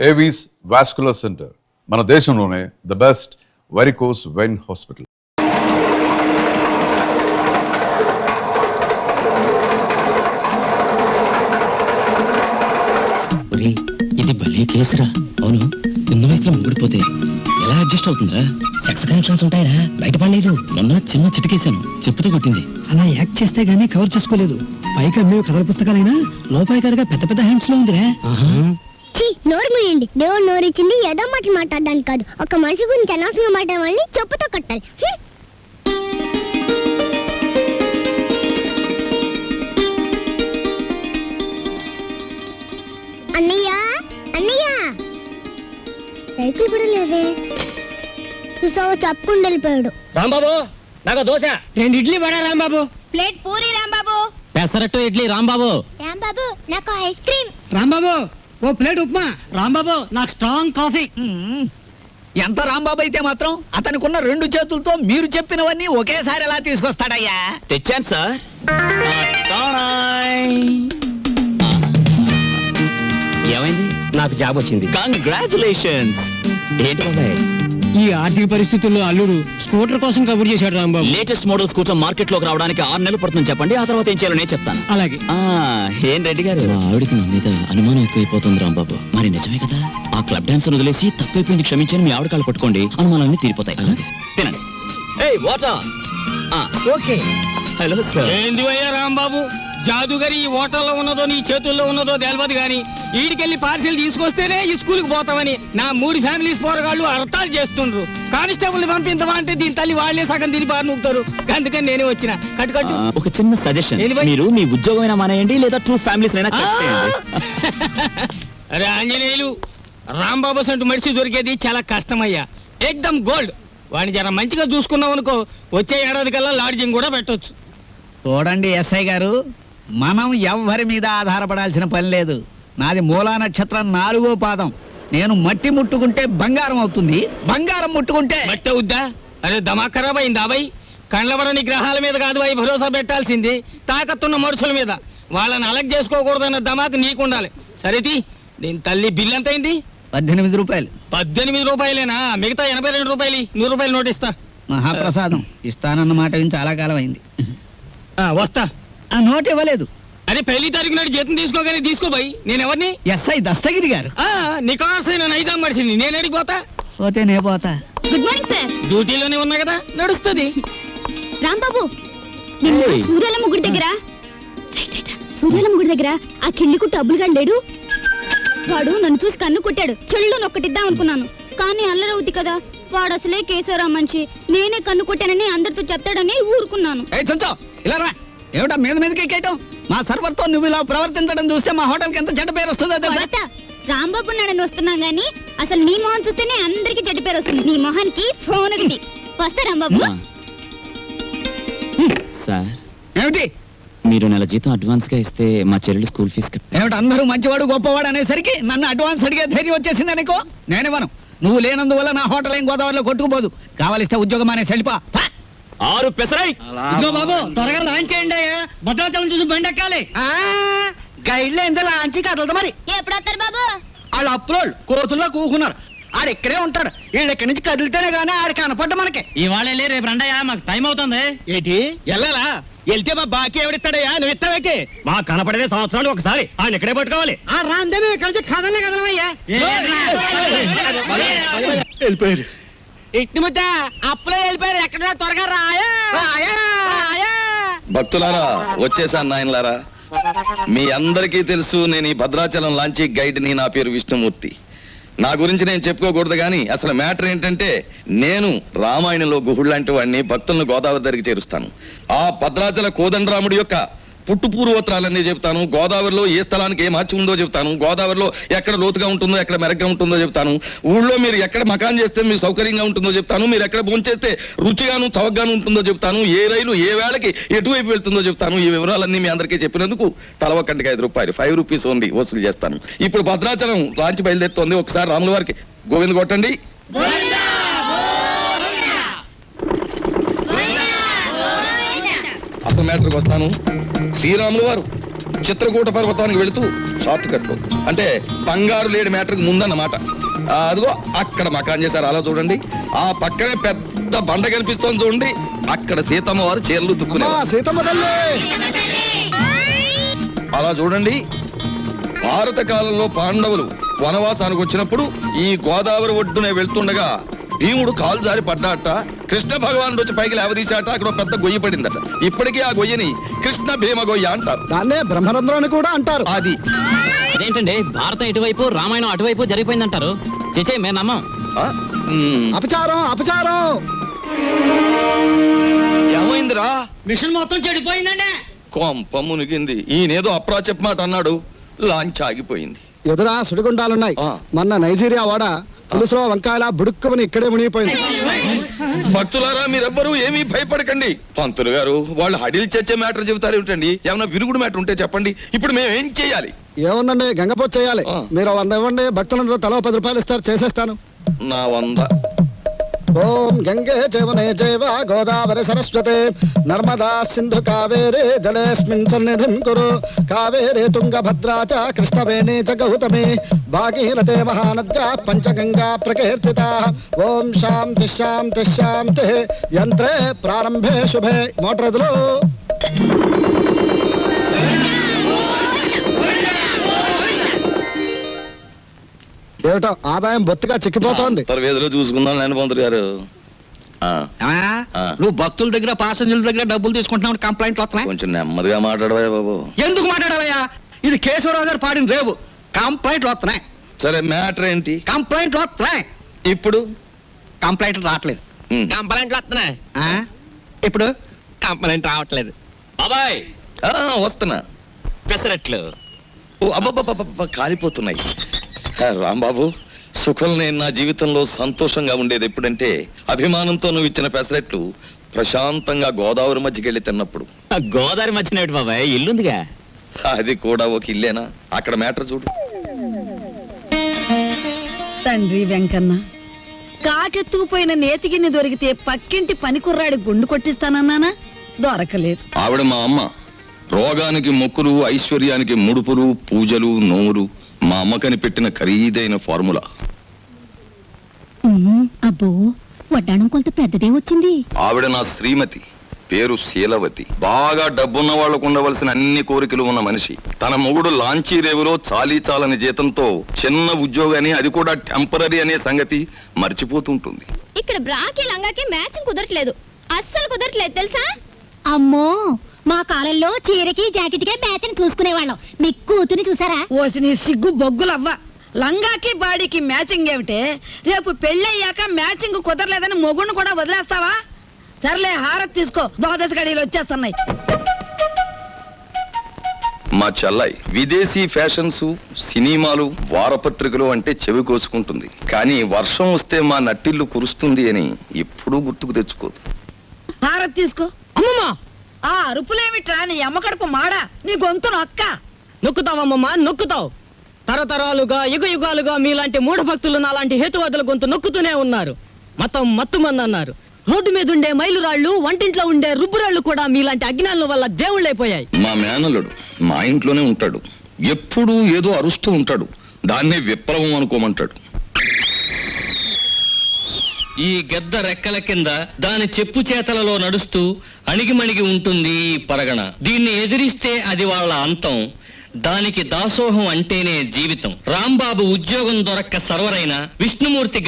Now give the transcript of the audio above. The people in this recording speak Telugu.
ఏవీస్ వాస్కులర్ సెంటర్ మన దేశంలోనే the best varicose vein hospital. ఇది భలే కేసురా. అవును, చిన్న వయసులో ముగ్గుడిపోతే ఎలా అడ్జస్ట్ అవుతుందిరా? సెక్స్ కనెక్షన్స్ ఉంటాయిరా, బయటపడలేదు. మొన్న చిన్న చిటికేశాను, చెప్పుతో కొట్టింది. అలా యాక్ట్ చేస్తే గానీ కవర్ చేసుకోలేదు. పైగా మేము కథల పుస్తకాలైనా లోపాయికారిగా పెద్ద పెద్ద హ్యాండ్స్ లో ఉందిరా. నోరు మూయండి. దేవుడు నోరు ఇచ్చింది ఏదో మాట మాట్లాడడానికి కాదు, ఒక మనిషి గురించి అనవసరంగా మాట్లాడాలని చెప్పుతో కొట్టాలి. అన్నయ్య అన్నయ్య సైకిల్ కూడా లేవే. చూసావా, చెప్పుకుండా వెళ్ళిపోయాడు. రాంబాబు, నాకు దోశ. 2 ఇడ్లీ పడా రాంబాబు. ప్లేట్ పూరి రాంబాబు. పెసరట్టు ఇడ్లీ రాంబాబు. రాంబాబు, నాకు ఐస్ క్రీమ్. రాంబాబు, ఓ ప్లేట్ ఉప్మా. రాంబాబు, నాకు స్ట్రాంగ్ కాఫీ. ఎంత రాంబాబు అయితే మాత్రం అతనికున్న 2 చేతులతో మీరు చెప్పినవన్నీ ఒకేసారి ఎలా తీసుకొస్తాడయ్యా? తెచ్చాను సార్. ఏమైంది? నాకు జాబ్ వచ్చింది. కంగ్రాచులేషన్స్. ఏంటి బాబాయ్, ఈ ఆర్థిక పరిస్థితుల్లో అల్లుడు స్కూటర్ కోసం కబుర్ చేశాడు Rambabu. Latest model scooter market లోకి రావడానికి 6 నెలలు పడుతుంది చెప్పండి, ఆ తర్వాత ఏం చేయాలో నేను చెప్తాను. అలాగే. ఏం రెడ్డి గారు, మా ఆవిడికి నా మీద అనుమానం ఎక్కువైపోతుంది రాంబాబు. మరి నిజమే కదా, ఆ క్లబ్ డాన్సర్ వదిలేసి తప్పైపోయింది క్షమించని మీ ఆవిడ కాళ్ళు పట్టుకోండి, అనుమానాలన్నీ తీరిపోతాయి. తినండి. ఏయ్ వాటర్. ఓకే. Hello sir. ఏంది అయ్యా రాంబాబు, జాదుగరి ఈ హోటల్లో ఉన్నదో నీ చేతుల్లో ఉన్నదో తెలియదు గాని ఈడికెళ్ళి పార్సిల్ తీసుకొస్తేనే ఈ స్కూల్కి పోతామని నా 3 ఫ్యామిలీస్ పోరగాళ్ళు అర్థాలు చేస్తుండ్రు. కానిస్టేబుల్ పంపించవా అంటే దీని తల్లి వాళ్లే సగం తిని బారి నూపుతారు. అందుకని నేనే వచ్చిన. కట్టు ఒక చిన్న సజెషన్, మీరు మీ ఉద్యోగమైనా మానేయండి లేదా 2 ఫ్యామిలీస్ అయినా కట్ చేయండి. అరే ఆంజనేయులు, రాంబాబు సంటూ మనిషి దొరికేది చాలా కష్టమయ్యా. ఏకదమ్ గోల్డ్. వాడిని జర మంచిగా చూసుకున్నాం అనుకో, వచ్చే ఏడాది కల్లా లాడ్జింగ్ కూడా పెట్టొచ్చు. చూడండి ఎస్ఐ గారు, మనం ఎవ్వరి మీద ఆధారపడాల్సిన పని లేదు. నాది మూలా నక్షత్రం 4వ పాదం. నేను మట్టి ముట్టుకుంటే బంగారం అవుతుంది, బంగారం ముట్టుకుంటే మట్టి అవుద్దా? అరే దమా ఖరాబ్ అయిందా బాయ్? కండ్లబడని గ్రహాల మీద కాదు బాయ్ భరోసా పెట్టాల్సింది, తాకత్తున్న మనుషుల మీద. వాళ్ళని అలగ్ చేసుకోకూడదన్న దమాకు నీకుండాలి. సరేది, దీని తల్లి బిల్ ఎంత అయింది? 18 రూపాయలు. 18 రూపాయలేనా? మిగతా 82 రూపాయలు. 100 రూపాయలు నోట్ ఇస్తా. మహాప్రసాదం. ఇస్తానన్న మాట విని చాలా కాలం అయింది. వస్తా. ఆ నోట్ ఇవ్వలేదు. అరే పెళ్లి తారీఖు నాడు జీతం తీసుకోగానే తీసుకో బాయ్. నేను ఎవరిని? ఎస్ఐ దస్తగిరి గారు. నికాసైన నైజాం మనిషిని. నేను అడిగిపోతా. పోతే నే పోతా. Good morning sir. డ్యూటీలోనే ఉన్నా కదా, నడుస్తుంది. రాంబాబు, సూర్యాలమ్మ గుడి దగ్గర ఆ కిళ్ళికు డబ్బులుగా లేడు. వాడు నన్ను చూసి కన్ను కొట్టాడు. చెల్లు నొక్కటిద్దాం అనుకున్నాను, కానీ అల్లరవుద్ది కదా. వాడు అసలే కేశవరా మనిషి. నేనే కన్ను కొట్టానని అందరితో చెప్తాడని ఊరుకున్నాను. ఇలా రా. ఏమిటా మీద మీదకి ఎక్కేయటం? మా సర్వర్ తో నువ్వు ఇలా ప్రవర్తించడం చూస్తే మా హోటల్ కి ఎంత చెడ్డ పేరు వస్తుందో తెలుసా? రాంబాబు నాడని వస్తున్నాం గానీ అసలు నీ మొహం చూస్తేనే అందరికి చెడ్డ పేరు వస్తుంది. నీ మొహానికి ఫోన్ ఒకటి. వస్తా రాంబాబు. సార్, ఏమిటి? మీరు నెల జీతం అడ్వాన్స్ గా ఇస్తే మా చెల్లెలు స్కూల్ ఫీజు ఏమిటి అందరూ మంచివాడు గొప్పవాడు అనేసరికి నన్ను అడ్వాన్స్ అడిగే ధైర్యం వచ్చేసింది అనుకో. నేనేమను, నువ్వు లేనందువల్ల నా హోటల్ ఏం గోదావరిలో కొట్టుకుపోదు. కావాలిస్తే ఉద్యోగం అనే సెలిపా. 6 పెసరై. బాబు, త్వరగా లాంచ్ చేయండి. భద్రాచలం చూసి బండి ఎక్కాలి. గైడ్లో ఎంత లాంచి కదలదు మరి. ఎప్పుడు వస్తారు బాబు? వాళ్ళు అప్రోళ్ళు కోతుల్లో కూకున్నారు. ఆడు ఇక్కడే ఉంటాడు. వీళ్ళు ఇక్కడి నుంచి కదిలితేనే గానీ ఆడు కనపడ్డ మనకి. ఇవాళ రేపు రండయ్యా, మాకు టైం అవుతుంది. ఏంటి వెళ్ళాలా? వెళ్తే మా బాకీ ఎవడిస్తాడయ్యా? నువ్వు ఇస్తావేంటి? మా కనపడేదే సంవత్సరాలు ఒకసారి. ఆయన ఇక్కడే పట్టుకోవాలి. రాందే మేము ఇక్కడ నుంచి కదలే కదలమయ్యా. వెళ్ళిపోయారు. ఇట్టి ముద్ద అప్పులో వెళ్ళిపోయారు. ఎక్కడ త్వరగా రాయా. భక్తులారా, వచ్చేసాను నాయనలారా. మీ అందరికీ తెలుసు, నేను ఈ భద్రాచలం లాంచీ గైడ్ని. నా పేరు విష్ణుమూర్తి. నా గురించి నేను చెప్పుకోకూడదు కానీ అసలు మ్యాటర్ ఏంటంటే, నేను రామాయణంలో గుహుళ్ళంటి వాడిని. భక్తులను గోదావరి దగ్గరికి చేరుస్తాను. ఆ భద్రాచల కోదండరాముడి యొక్క పుట్టు పూర్వోత్తరాలన్నీ చెప్తాను. గోదావరిలో ఏ స్థలానికి ఏ మార్చి ఉందో చెప్తాను. గోదావరిలో ఎక్కడ లోతుగా ఉంటుందో, ఎక్కడ మెరగ్గా ఉంటుందో చెప్తాను. ఊళ్ళో మీరు ఎక్కడ మకాన్ చేస్తే మీకు సౌకర్యంగా ఉంటుందో చెప్తాను. మీరు ఎక్కడ భోంచేస్తే రుచిగాను చవకగాను ఉంటుందో చెప్తాను. ఏ రైలు ఏ వేళకి ఎటువైపు వెళ్తుందో చెప్తాను. ఈ వివరాలన్నీ మీ అందరికీ చెప్పినందుకు తల ఒక్కటికి 5 రూపాయలు, 5 రూపీస్ ఓన్లీ వసూలు చేస్తాను. ఇప్పుడు భద్రాచలం లాంచి బయలుదేరుతోంది. ఒకసారి రాముల వారికి గోవింద కొట్టండి. అసలు మ్యాటర్కి వస్తాను. శ్రీరాములు వారు చిత్రకూట పర్వతానికి వెళుతూ షార్ట్ కట్ లో అంటే బంగారు లేడి మ్యాటర్కి ముందన్నమాట. అదిగో అక్కడ మకాన్ చేశారు, అలా చూడండి. ఆ పక్కనే పెద్ద బండ కనిపిస్తోంది చూడండి, అక్కడ సీతమ్మ వారు చీరలు తుక్కునేవారు. అలా చూడండి, భారత కాలంలో పాండవులు వనవాసానికి వచ్చినప్పుడు ఈ గోదావరి ఒడ్డునే వెళ్తుండగా భీముడు కాలు జారి పడ్డాట, కృష్ణ భగవానుడు వచ్చి పైకి లేవదీశాట, అక్కడ ఒక పెద్ద గొయ్యి పడిందట. ఇప్పటికీ ఆ గొయ్యని కృష్ణ భీమ గొయ్య అంటారు. దాన్నే బ్రహ్మరంధ్రం అని కూడా అంటారు. అది అదేంటండి భారతం ఇటువైపు రామాయణం అటువైపు జరిగిపోయిందంటారు? చేచే మేము నమ్మం. ఆ? అపచారం అపచారం. ఏమైందిరా? మిషన్ మొత్తం చెడిపోయిందండి. కొంప మునిగింది. ఈయనేదో అప్రాచప్ మాట అన్నాడు, లాంచ్ ఆగిపోయింది. ఎదురా సుడిగుండాలున్నాయి. ఆ. మొన్న నైజీరియా వాడ పులుసులో వంకాయల బుడుక్కుమని ఇక్కడే మునిగిపోయింది. భక్తులారా, మీరెవ్వరూ ఏమీ భయపడకండి. పంతులు గారు వాళ్ళు హడిల్ చచ్చే మ్యాటర్ చెబుతారు ఏమిటండి? ఏమన్నా విరుగుడు మ్యాటర్ ఉంటే చెప్పండి. ఇప్పుడు మేము ఏం చేయాలి? ఏముందండి, గంగపోతు చేయాలి. ఆ. మీరు 100 ఇవ్వండి, భక్తులందరూ తలో 10 రూపాయలు ఇస్తారు, చేసేస్తాను. నా 100. ఓం గంగే జవనే జైవ గోదావరి సరస్వతే నర్మదా సింధు కావేరే జలేస్మిన్ సన్నిధిం కురు కావేరే తుంగభద్రా చ కృష్ణవేణి చ గౌతమి భాగీరథే మహానద్యా పంచగంగా ప్రకీర్తితా. ఓం శాంతి శాంతి శాంతి. యంత్రే ప్రారంభే శుభే. మోటార్ ఎదులు. ఏమిటో ఆదాయం బొత్తిగా చిక్కిపోతోంది. తర్వేదిలో చూసుకుందాం నేను పంతులు గారు. ఆ, ఆ. నువ్వు భక్తుల దగ్గర పాసెంజర్ల దగ్గర డబ్బులు తీసుకుంటున్నావు, కంప్లైంట్లు వస్తున్నాయి. కొంచెం నెమ్మదిగా మాట్లాడవా బాబు. ఎందుకు మాట్లాడాలయ్యా? ఇది కేశవరావు గారు పాడిన రేవు. కంప్లైంట్లు వస్తున్నాయి, సరే మ్యాటర్ ఏంటి కంప్లైంట్లు వస్తున్నాయి. ఇప్పుడు? కంప్లైంట్లు రావట్లేదు. కంప్లైంట్లు వస్తున్నాయి. ఆ? ఇప్పుడు కంప్లైంట్ రావట్లేదు. బాబాయ్ ఆ, వస్తున్నా. పెసరట్లు. ఓ అబ్బబ్బబ్బబ్బ, కాలిపోతున్నాయి. రాంబాబు, సుఖం నేను నా జీవితంలో సంతోషంగా ఉండేది ఎప్పుడంటే అభిమానంతో నువ్వు ఇచ్చిన పెసరెట్లు ప్రశాంతంగా గోదావరి మధ్యకి వెళ్ళి తిన్నప్పుడు. ఆ గోదావరి మధ్యనేటి బాబాయ్, ఇల్లుందిగా. అది కూడా ఒక ఇల్లేనా? అక్కడ మ్యాటర్ చూడు. తండ్రి వెంకన్న, కాకెత్తుకుపోయిన నేతిగిన్ని దొరికితే పక్కింటి పనికుర్రాడి గుండు కొట్టిస్తానన్నానా? దొరకలేదు. ఆవిడ మా అమ్మ. రోగానికి మొక్కులు, ఐశ్వర్యానికి ముడుపులు, పూజలు, నోములు మా అమ్మకని పెట్టిన ఖరీదైన ఫార్ములా. అబ్బో, వడ్డాణం కొంత పెద్దదే వచ్చింది. ఆవిడ నా శ్రీమతి, పేరు శీలవతి. బాగా డబ్బున్న వాళ్లకు ఉండవలసిన అన్ని కోరికలు ఉన్న మనిషి. తన మొగుడు లాంచీ రేవులో చాలీ చాలని జీతంతో చిన్న ఉద్యోగాన్ని, అది కూడా టెంపరీ అనే సంగతి మర్చిపోతుంటుంది. ఇక్కడ బ్రాకి లంగాకి మ్యాచింగ్ కుదరట్లేదు, అస్సలు కుదరట్లేదు తెలుసా? అమ్మో, మా కాలంలో చీరకి జాకెట్కే మ్యాచ్ని చూసుకునేవాళ్ళం. మీ కూతుని చూసారా? ఓసి నీ సిగ్గు బొగ్గులవ్వ. లంగాకి బాడీకి మ్యాచింగ్ ఏమిటే? రేపు పెళ్ళయ్యాక మ్యాచింగ్ కుదరలేదని మొగుణ్ణి కూడా వదిలేస్తావా? సర్లే, హారత్ తీసుకో, ద్వాదశ గడియలు వచ్చేస్తున్నాయి. మా చెల్లాయి విదేశీ ఫ్యాషన్స్, సినిమాలు, వారపత్రికలు అంటే చెవి కోసుకుంటుంది. కానీ వర్షం వస్తే మా నట్టిల్లు కురుస్తుంది అని ఎప్పుడూ గుర్తుకు తెచ్చుకోదు. హారత్ తీసుకో. అమ్మమ్మా, ఆ అరుపులేమిట్రా? నీ అమ్మ కడుపు మాడా, నీ గొంతు నొక్క. నొక్కుతావమ్మమ్మా, నొక్కుతావు. తరతరాలుగా యుగ యుగాలుగా మీలాంటి మూఢ భక్తులు నాలాంటి హేతువాదుల గొంతు నొక్కుతూనే ఉన్నారు. మతం మత్తుమంది అన్నారు. రోడ్డు మీద ఉండే మైలురాళ్లు, వంటింట్లో ఉండే రుబ్బురాళ్లు కూడా మీలాంటి అజ్ఞానుల వల్ల దేవుళ్ళైపోయాయి. మా మేనల్లుడు మా ఇంట్లోనే ఉంటాడు. ఎప్పుడూ ఏదో అరుస్తూ ఉంటాడు. దాన్నే విప్లవం అనుకోమంటాడు. ఈ గద్ద రెక్కల కింద దాని చెప్పు చేతలలో నడుస్తూ అణిగిమణిగి ఉంటుంది ఈ పరగణ. దీన్ని ఎదిరిస్తే అది వాళ్ళ అంతం. దానికి దాసోహం అంటేనే జీవితం. రాంబాబు ఉద్యోగం దొరక్క సర్వరైన విష్ణుమూర్తి